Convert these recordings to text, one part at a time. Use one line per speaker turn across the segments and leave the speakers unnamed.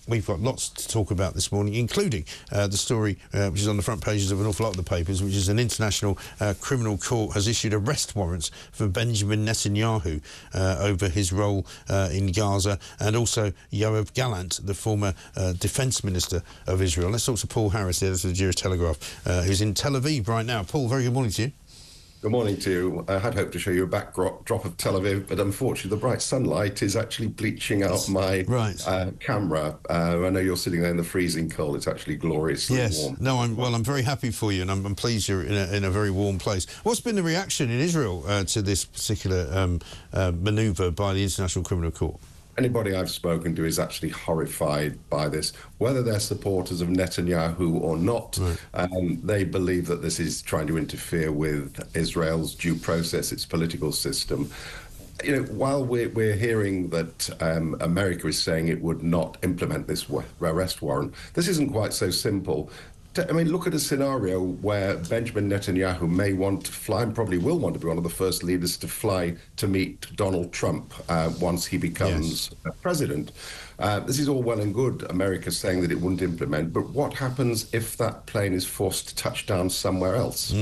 we've got lots to talk about this morning, including the story which is on the front pages of an awful lot of the papers, which is an international criminal court has issued arrest warrants for Benjamin Netanyahu over his role in Gaza, and also Yoav Gallant, the former defence minister of Israel. Let's talk to Paul Harris, the editor of the Jewish Telegraph, who's in Tel Aviv right now. Paul, very good morning to you.
Good morning to you. I had hoped to show you a backdrop of Tel Aviv, but unfortunately the bright sunlight is actually bleaching out my camera. I know you're sitting there in the freezing cold. It's actually gloriously warm.
No, I'm very happy for you, and I'm pleased you're in a very warm place. What's been the reaction in Israel to this particular manoeuvre by the International Criminal Court?
Anybody I've spoken to is actually horrified by this, whether they're supporters of Netanyahu or not. They believe that this is trying to interfere with Israel's due process, its political system. You know, while we're hearing that America is saying it would not implement this arrest warrant, this isn't quite so simple. I mean, look at a scenario where Benjamin Netanyahu may want to fly, and probably will want to be one of the first leaders to fly to meet Donald Trump once he becomes president. This is all well and good, America saying that it wouldn't implement, but what happens if that plane is forced to touch down somewhere else,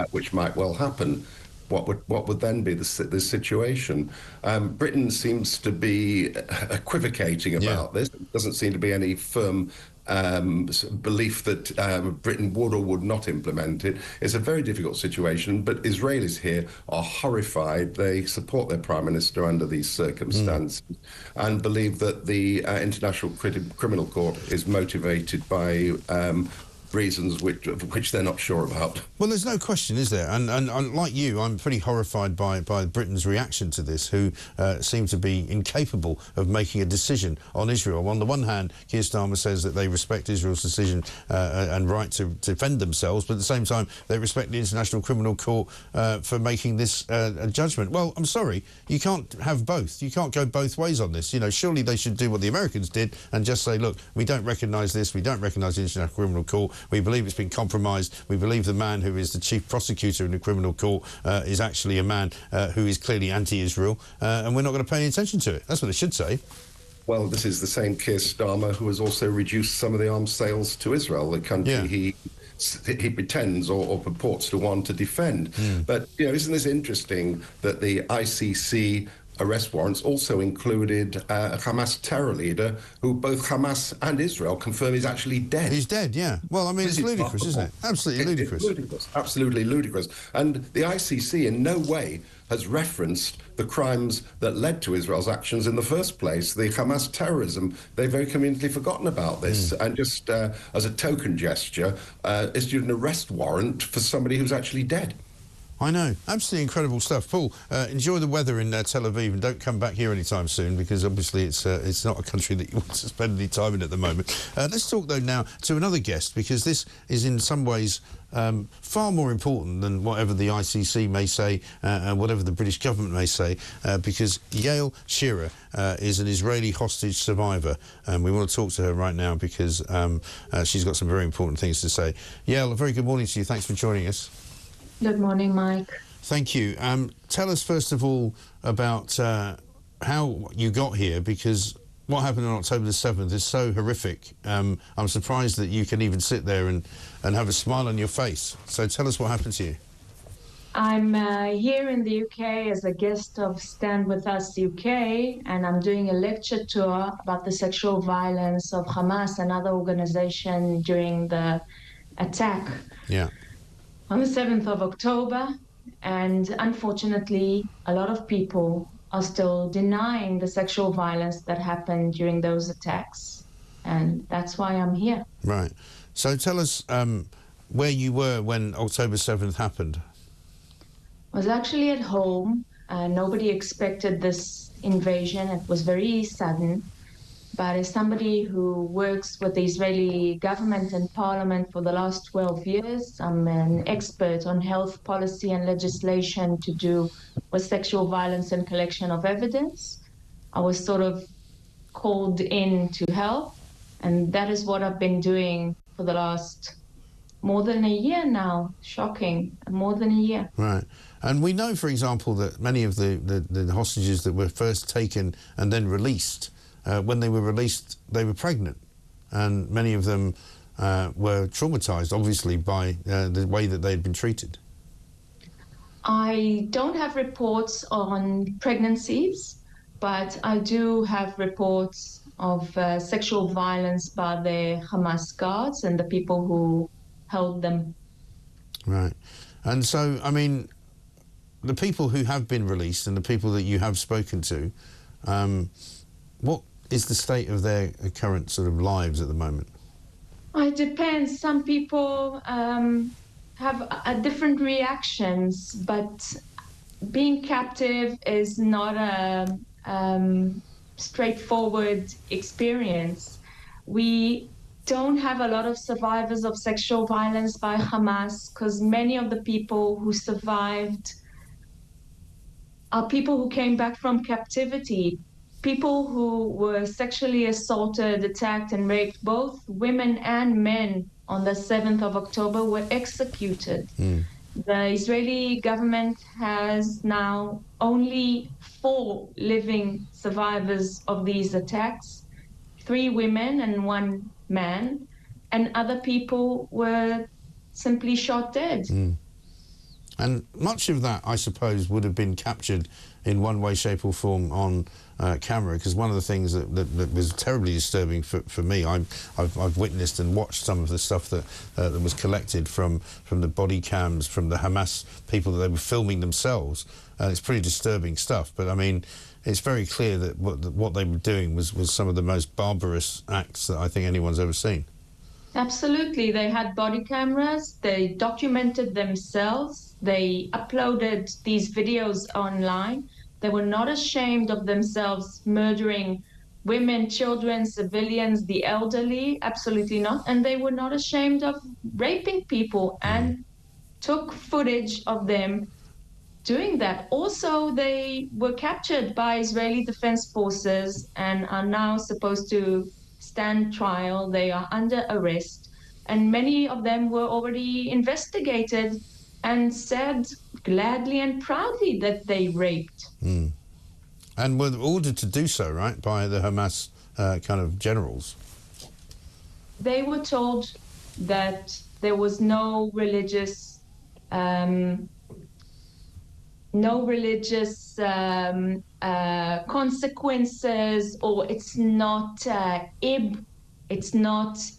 which might well happen? What would then be the situation? Britain seems to be equivocating about this. There doesn't seem to be any firm belief that Britain would or would not implement it. It's a very difficult situation, but Israelis here are horrified. They support their Prime Minister under these circumstances and believe that the International Criminal Court is motivated by reasons which they're not sure about.
Well, there's no question, is there? And like you, I'm pretty horrified by Britain's reaction to this, who seem to be incapable of making a decision on Israel. On the one hand, Keir Starmer says that they respect Israel's decision and right to defend themselves, but at the same time, they respect the International Criminal Court for making this judgment. Well, I'm sorry, you can't have both. You can't go both ways on this. You know, surely they should do what the Americans did and just say, look, we don't recognise this, we don't recognise the International Criminal Court, we believe it's been compromised, we believe the man who is the chief prosecutor in the criminal court is actually a man who is clearly anti-Israel, and we're not going to pay any attention to it. That's what they should say.
Well, this is the same Keir Starmer who has also reduced some of the arms sales to Israel, the country he pretends or purports to want to defend. But, you know, isn't this interesting that the ICC arrest warrants also included a Hamas terror leader who both Hamas and Israel confirm is actually dead.
He's dead, yeah. Well, I mean, it's ludicrous, isn't it? Absolutely ludicrous.
It's ludicrous, absolutely ludicrous. And the ICC in no way has referenced the crimes that led to Israel's actions in the first place, the Hamas terrorism. They've very conveniently forgotten about this and just as a token gesture issued an arrest warrant for somebody who's actually dead.
I know. Absolutely incredible stuff. Paul, enjoy the weather in Tel Aviv and don't come back here anytime soon, because obviously it's not a country that you want to spend any time in at the moment. Let's talk, though, now to another guest, because this is in some ways far more important than whatever the ICC may say and whatever the British government may say, because Yael Shearer is an Israeli hostage survivor, and we want to talk to her right now because she's got some very important things to say. Yael, a very good morning to you. Thanks for joining us.
Good morning, Mike.
Thank you. Tell us, first of all, about how you got here, because what happened on October the 7th is so horrific. I'm surprised that you can even sit there and have a smile on your face. So tell us what happened to you.
I'm here in the UK as a guest of Stand With Us UK, and I'm doing a lecture tour about the sexual violence of Hamas and other organizations during the attack.
Yeah.
On the 7th of October, and unfortunately, a lot of people are still denying the sexual violence that happened during those attacks, and that's why I'm here.
Right. So tell us where you were when October 7th happened.
I was actually at home. Nobody expected this invasion. It was very sudden. But as somebody who works with the Israeli government and parliament for the last 12 years, I'm an expert on health policy and legislation to do with sexual violence and collection of evidence. I was sort of called in to help, and that is what I've been doing for the last more than a year now. Shocking, more than a year.
Right. And we know, for example, that many of the hostages that were first taken and then released, when they were released, they were pregnant. and many of them were traumatised, obviously, by the way that they'd been treated.
I don't have reports on pregnancies, but I do have reports of sexual violence by the Hamas guards and the people who held them.
Right. And so, I mean, the people who have been released and the people that you have spoken to, what is the state of their current sort of lives at the moment?
It depends. Some people have different reactions, but being captive is not a straightforward experience. We don't have a lot of survivors of sexual violence by Hamas because many of the people who survived are people who came back from captivity, people who were sexually assaulted, attacked, and raped. Both women and men on the 7th of October were executed. The Israeli government has now only 4 living survivors of these attacks, 3 women and 1 man, and other people were simply shot dead.
And much of that, I suppose, would have been captured in one way, shape or form on camera, because one of the things that was terribly disturbing for me, I've witnessed and watched some of the stuff that was collected from the body cams, from the Hamas people that they were filming themselves. It's pretty disturbing stuff, but I mean, it's very clear that what they were doing was some of the most barbarous acts that I think anyone's ever seen.
Absolutely. They had body cameras, they documented themselves, they uploaded these videos online. They were not ashamed of themselves murdering women, children, civilians, the elderly, absolutely not. And they were not ashamed of raping people and took footage of them doing that. Also, they were captured by Israeli Defense Forces and are now supposed to stand trial. They are under arrest, and many of them were already investigated and said gladly and proudly that they raped.
And were ordered to do so, right, by the Hamas kind of generals?
They were told that there was no religious consequences, or it's not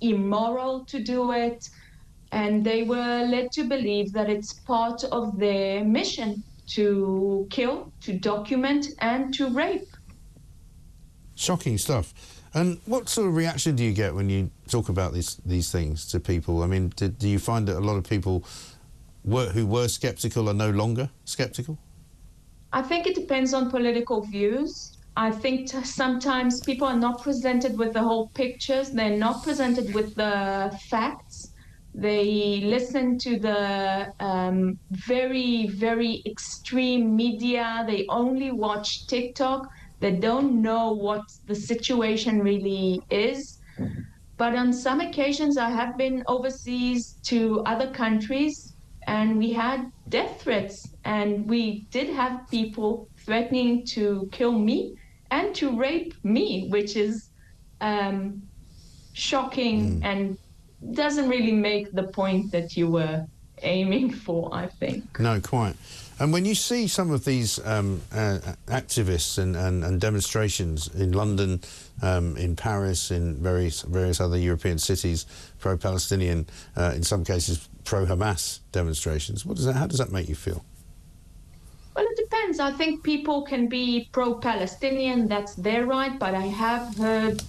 immoral to do it, and they were led to believe that it's part of their mission to kill, to document, and to rape.
Shocking stuff. And what sort of reaction do you get when you talk about these things to people? I mean, do you find that a lot of people who were sceptical are no longer sceptical?
I think it depends on political views. I think sometimes people are not presented with the whole pictures. They're not presented with the facts. They listen to the very, very extreme media. They only watch TikTok. They don't know what the situation really is. But on some occasions, I have been overseas to other countries, and we had death threats, and we did have people threatening to kill me and to rape me, which is shocking and doesn't really make the point that you were aiming for, I think.
No, quite. And when you see some of these activists and demonstrations in London, in Paris, in various other European cities, pro-Palestinian, in some cases pro-Hamas demonstrations, how does that make you feel?
Well, it depends. I think people can be pro-Palestinian, that's their right, but I have heard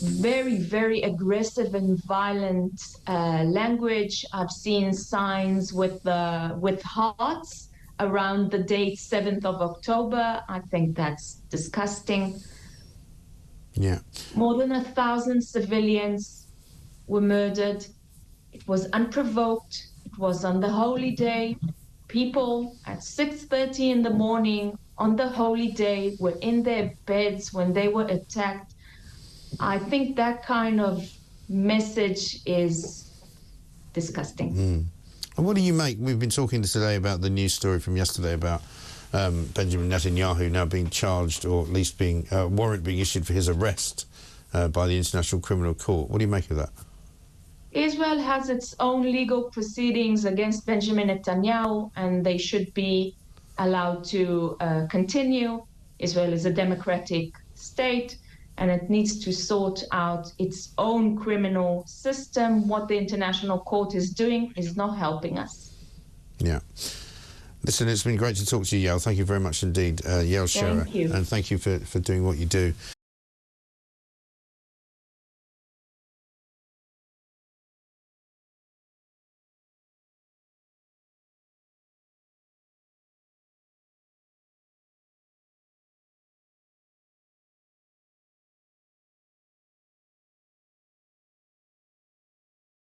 very, very aggressive and violent language. I've seen signs with hearts around the date 7th of October. I think that's disgusting.
Yeah.
More than 1,000 civilians were murdered. It was unprovoked. It was on the holy day. People at 6:30 in the morning on the holy day were in their beds when they were attacked. I think that kind of message is disgusting.
And what do you make? We've been talking today about the news story from yesterday about Benjamin Netanyahu now being charged, or at least being warrant being issued for his arrest by the International Criminal Court. What do you make of that?
Israel has its own legal proceedings against Benjamin Netanyahu, and they should be allowed to continue. Israel is a democratic state, and it needs to sort out its own criminal system. What the International Court is doing is not helping us.
Yeah. Listen, it's been great to talk to you, Yael. Thank you very much indeed, Yael Scherer.
Thank you.
And thank you for doing what you do.